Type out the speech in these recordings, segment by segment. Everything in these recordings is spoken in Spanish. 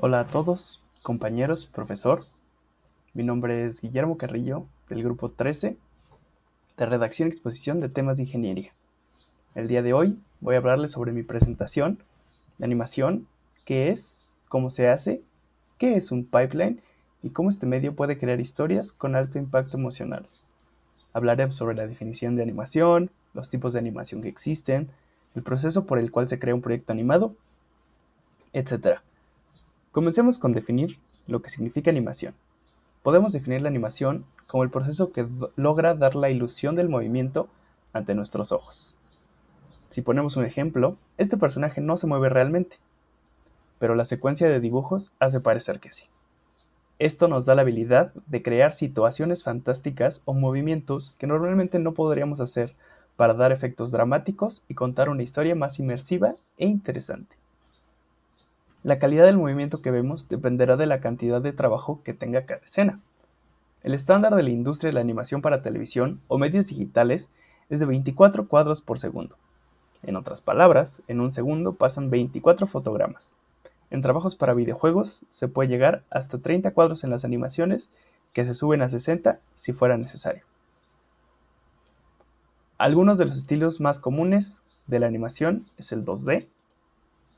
Hola a todos, compañeros, profesor. Mi nombre es Guillermo Carrillo, del grupo 13, de redacción y exposición de temas de ingeniería. El día de hoy voy a hablarles sobre mi presentación de animación, qué es, cómo se hace, qué es un pipeline y cómo este medio puede crear historias con alto impacto emocional. Hablaré sobre la definición de animación, los tipos de animación que existen, el proceso por el cual se crea un proyecto animado, etc. Comencemos con definir lo que significa animación. Podemos definir la animación como el proceso que logra dar la ilusión del movimiento ante nuestros ojos. Si ponemos un ejemplo, este personaje no se mueve realmente, pero la secuencia de dibujos hace parecer que sí. Esto nos da la habilidad de crear situaciones fantásticas o movimientos que normalmente no podríamos hacer para dar efectos dramáticos y contar una historia más inmersiva e interesante. La calidad del movimiento que vemos dependerá de la cantidad de trabajo que tenga cada escena. El estándar de la industria de la animación para televisión o medios digitales es de 24 cuadros por segundo. En otras palabras, en un segundo pasan 24 fotogramas. En trabajos para videojuegos se puede llegar hasta 30 cuadros en las animaciones, que se suben a 60 si fuera necesario. Algunos de los estilos más comunes de la animación es el 2D,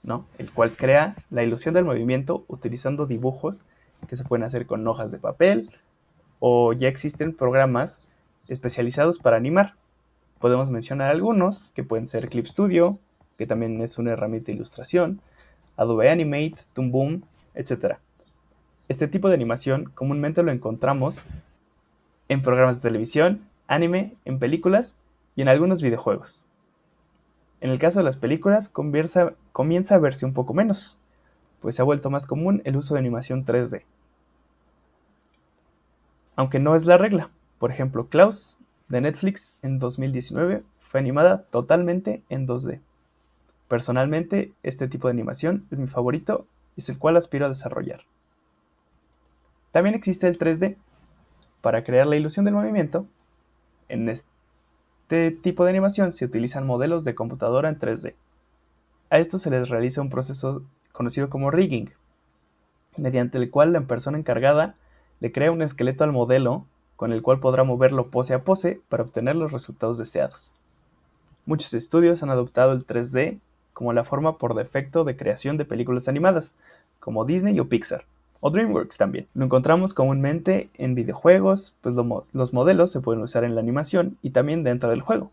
¿no? El cual crea la ilusión del movimiento utilizando dibujos que se pueden hacer con hojas de papel, o ya existen programas especializados para animar. Podemos mencionar algunos que pueden ser Clip Studio, que también es una herramienta de ilustración, Adobe Animate, Toon Boom, etc. Este tipo de animación comúnmente lo encontramos en programas de televisión, anime, en películas y en algunos videojuegos. En el caso de las películas comienza a verse un poco menos, pues se ha vuelto más común el uso de animación 3D, aunque no es la regla. Por ejemplo, Klaus de Netflix en 2019 fue animada totalmente en 2D. Personalmente, este tipo de animación es mi favorito y es el cual aspiro a desarrollar. También existe el 3D. Para crear la ilusión del movimiento, en este tipo de animación se utilizan modelos de computadora en 3D. A esto se les realiza un proceso conocido como rigging, mediante el cual la persona encargada le crea un esqueleto al modelo con el cual podrá moverlo pose a pose para obtener los resultados deseados. Muchos estudios han adoptado el 3D como la forma por defecto de creación de películas animadas, como Disney o Pixar, o DreamWorks también. Lo encontramos comúnmente en videojuegos, pues los modelos se pueden usar en la animación y también dentro del juego.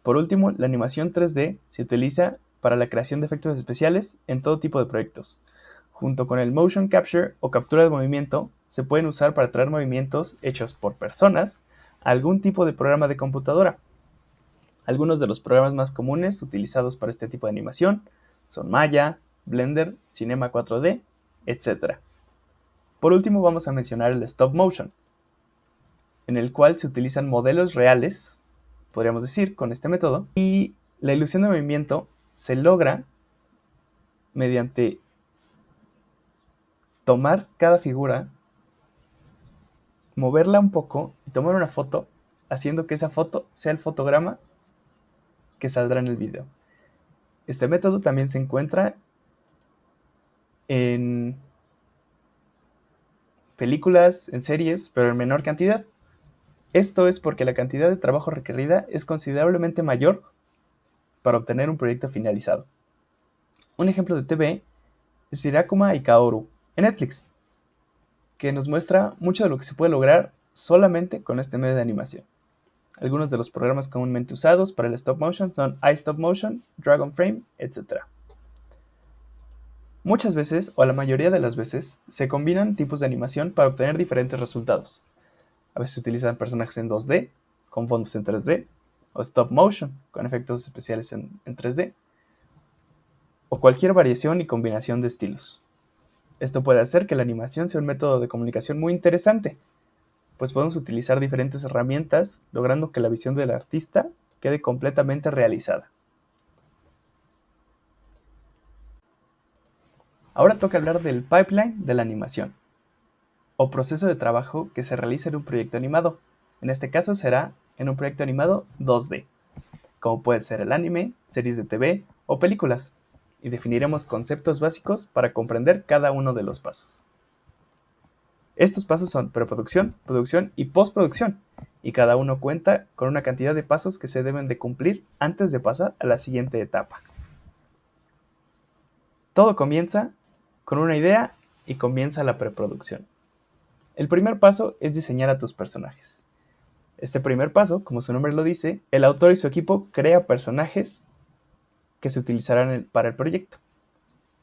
Por último, la animación 3D se utiliza para la creación de efectos especiales en todo tipo de proyectos. Junto con el motion capture o captura de movimiento, se pueden usar para traer movimientos hechos por personas a algún tipo de programa de computadora. Algunos de los programas más comunes utilizados para este tipo de animación son Maya, Blender, Cinema 4D, etc. Por último vamos a mencionar el stop motion, en el cual se utilizan modelos reales, podríamos decir, con este método, y la ilusión de movimiento se logra mediante tomar cada figura, moverla un poco y tomar una foto, haciendo que esa foto sea el fotograma que saldrá en el video. Este método también se encuentra en películas, en series, pero en menor cantidad. Esto es porque la cantidad de trabajo requerida es considerablemente mayor para obtener un proyecto finalizado. Un ejemplo de TV es Shirakuma y Kaoru en Netflix, que nos muestra mucho de lo que se puede lograr solamente con este medio de animación. Algunos de los programas comúnmente usados para el stop motion son iStopMotion, Dragonframe, etc. Muchas veces, o la mayoría de las veces, se combinan tipos de animación para obtener diferentes resultados. A veces se utilizan personajes en 2D, con fondos en 3D, o stop motion, con efectos especiales en 3D, o cualquier variación y combinación de estilos. Esto puede hacer que la animación sea un método de comunicación muy interesante, pues podemos utilizar diferentes herramientas, logrando que la visión del artista quede completamente realizada. Ahora toca hablar del pipeline de la animación, o proceso de trabajo que se realiza en un proyecto animado. En este caso será en un proyecto animado 2D, como puede ser el anime, series de TV o películas. y definiremos conceptos básicos para comprender cada uno de los pasos. Estos pasos son preproducción, producción y postproducción, y cada uno cuenta con una cantidad de pasos que se deben de cumplir antes de pasar a la siguiente etapa. Todo comienza con una idea y comienza la preproducción. El primer paso es diseñar a tus personajes. Este primer paso, como su nombre lo dice, el autor y su equipo crea personajes que se utilizarán para el proyecto.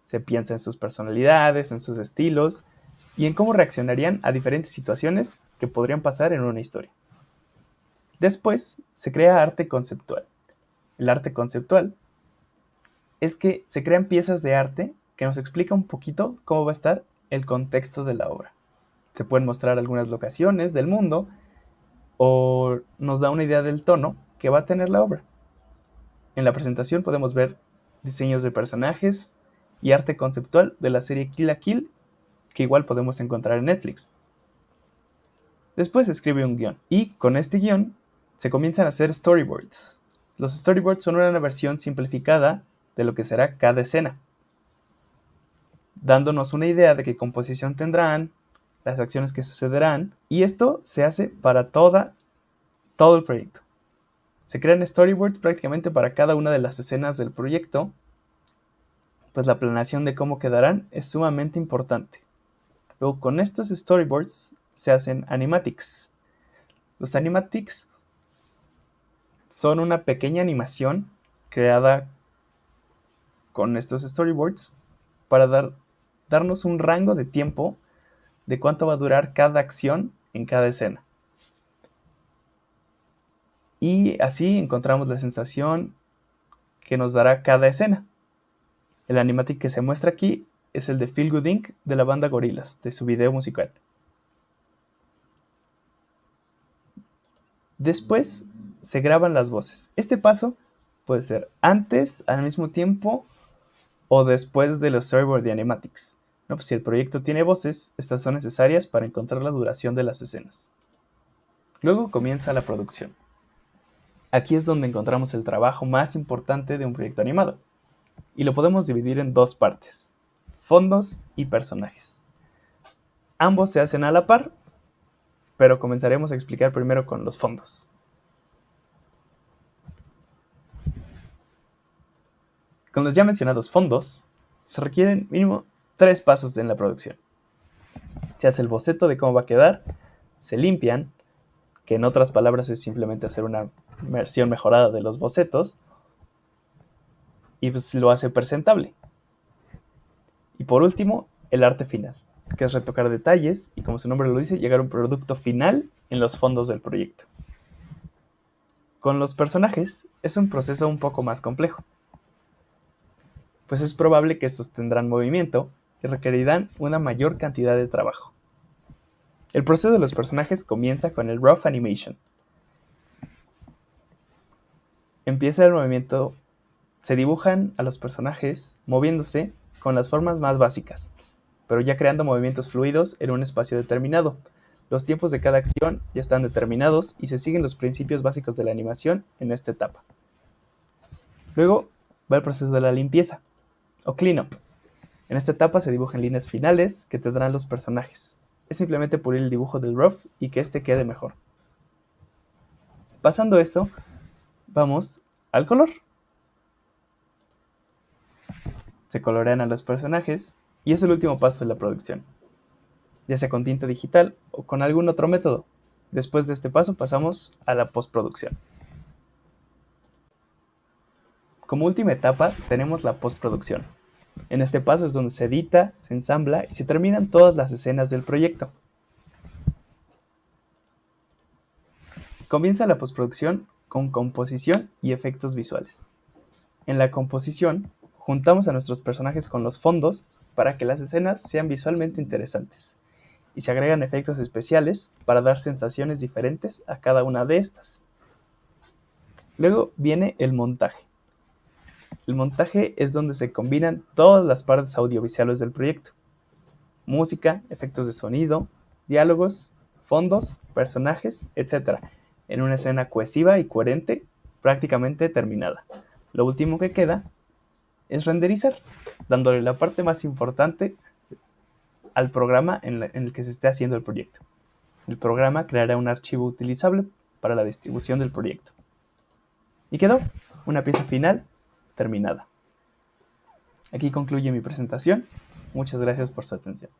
Se piensa en sus personalidades, en sus estilos y en cómo reaccionarían a diferentes situaciones que podrían pasar en una historia. Después se crea arte conceptual. El arte conceptual es que se crean piezas de arte que nos explica un poquito cómo va a estar el contexto de la obra. Se pueden mostrar algunas locaciones del mundo o nos da una idea del tono que va a tener la obra. En la presentación podemos ver diseños de personajes y arte conceptual de la serie Kill la Kill, que igual podemos encontrar en Netflix. Después se escribe un guión y con este guión se comienzan a hacer storyboards. Los storyboards son una versión simplificada de lo que será cada escena, dándonos una idea de qué composición tendrán, las acciones que sucederán, y esto se hace para todo el proyecto. Se crean storyboards prácticamente para cada una de las escenas del proyecto, pues la planeación de cómo quedarán es sumamente importante. Luego con estos storyboards se hacen animatics. Los animatics son una pequeña animación creada con estos storyboards para darnos un rango de tiempo de cuánto va a durar cada acción en cada escena. Y así encontramos la sensación que nos dará cada escena. El animatic que se muestra aquí es el de Feel Good Inc. de la banda Gorillaz, de su video musical. Después se graban las voces. Este paso puede ser antes, al mismo tiempo o después de los storyboard de animatics. No, pues si el proyecto tiene voces, estas son necesarias para encontrar la duración de las escenas. Luego comienza la producción. Aquí es donde encontramos el trabajo más importante de un proyecto animado, y lo podemos dividir en dos partes: fondos y personajes. Ambos se hacen a la par, pero comenzaremos a explicar primero con los fondos. Con los ya mencionados fondos, se requieren mínimo 3 pasos en la producción. Se hace el boceto de cómo va a quedar, se limpian, que en otras palabras es simplemente hacer una versión mejorada de los bocetos, y pues lo hace presentable. Y por último, el arte final, que es retocar detalles y, como su nombre lo dice, llegar a un producto final en los fondos del proyecto. Con los personajes es un proceso un poco más complejo, pues es probable que estos tendrán movimiento y requerirán una mayor cantidad de trabajo. El proceso de los personajes comienza con el rough animation. Empieza el movimiento, se dibujan a los personajes moviéndose con las formas más básicas, pero ya creando movimientos fluidos en un espacio determinado. Los tiempos de cada acción ya están determinados y se siguen los principios básicos de la animación en esta etapa. Luego va el proceso de la limpieza, o cleanup. En esta etapa se dibujan líneas finales que tendrán los personajes. Es simplemente pulir el dibujo del rough y que este quede mejor. Pasando esto, vamos al color. Se colorean a los personajes y es el último paso de la producción, ya sea con tinta digital o con algún otro método. Después de este paso pasamos a la postproducción. Como última etapa tenemos la postproducción. En este paso es donde se edita, se ensambla y se terminan todas las escenas del proyecto. Comienza la postproducción con composición y efectos visuales. En la composición, juntamos a nuestros personajes con los fondos para que las escenas sean visualmente interesantes, y se agregan efectos especiales para dar sensaciones diferentes a cada una de estas. Luego viene el montaje. El montaje es donde se combinan todas las partes audiovisuales del proyecto: música, efectos de sonido, diálogos, fondos, personajes, etc., en una escena cohesiva y coherente, prácticamente terminada. Lo último que queda es renderizar, dándole la parte más importante al programa en el que se esté haciendo el proyecto. El programa creará un archivo utilizable para la distribución del proyecto. Y quedó una pieza final terminada. Aquí concluye mi presentación. Muchas gracias por su atención.